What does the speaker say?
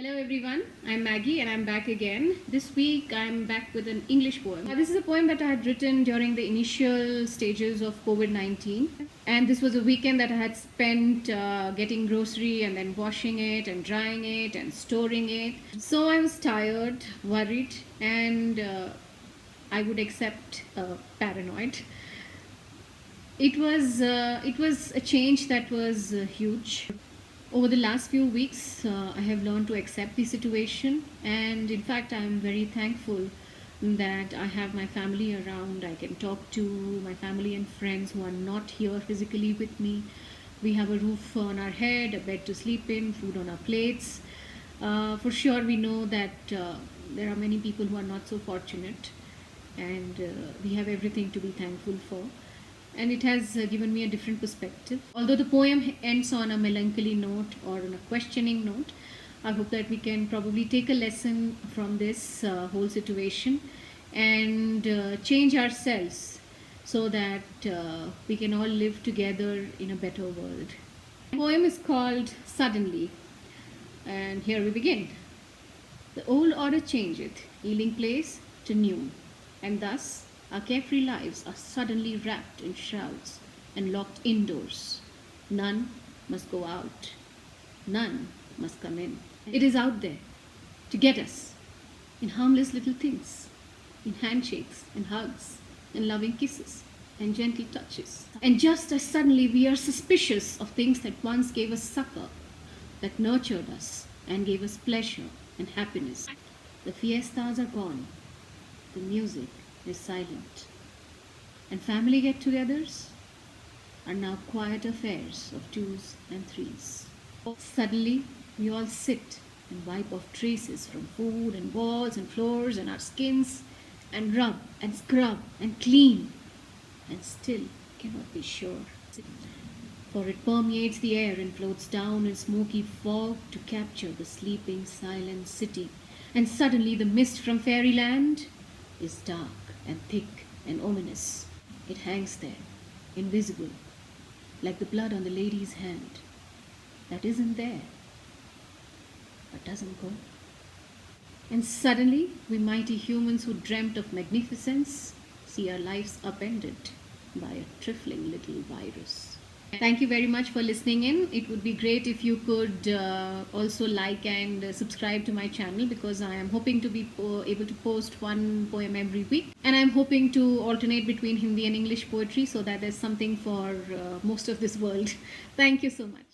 Hello everyone, I'm Maggie and I'm back again. This week I'm back with an English poem. This is a poem that I had written during the initial stages of COVID 19. And this was a weekend that I had spent getting grocery and then washing it and drying it and storing it. So I was tired, worried, and I would accept paranoid. It was a change that was huge. Over the last few weeks, I have learned to accept the situation, and in fact, I am very thankful that I have my family around. I can talk to my family and friends who are not here physically with me. We have a roof on our head, a bed to sleep in, food on our plates. For sure, we know that there are many people who are not so fortunate, and we have everything to be thankful for, and it has given me a different perspective. Although the poem ends on a melancholy note or on a questioning note, I hope that we can probably take a lesson from this whole situation and change ourselves so that we can all live together in a better world. The poem is called Suddenly, and here we begin. The old order changeth, healing place to new, and thus our carefree lives are suddenly wrapped in shrouds and locked indoors. None must go out, none must come in. It is out there to get us in harmless little things, in handshakes and hugs and loving kisses and gentle touches. And just as suddenly we are suspicious of things that once gave us succor, that nurtured us and gave us pleasure and happiness. The fiestas are gone, the music is silent, and family get togethers are now quiet affairs of twos and threes. Suddenly, we all sit and wipe off traces from food and walls and floors and our skins and rub and scrub and clean and still cannot be sure. For it permeates the air and floats down in smoky fog to capture the sleeping, silent city. And suddenly the mist from fairyland is dark and thick and ominous. It hangs there, invisible, like the blood on the lady's hand that isn't there, but doesn't go. And suddenly, we mighty humans who dreamt of magnificence see our lives upended by a trifling little virus. Thank you very much for listening in. It would be great if you could also like and subscribe to my channel, because I am hoping to be able to post one poem every week. And I'm hoping to alternate between Hindi and English poetry so that there's something for most of this world. Thank you so much.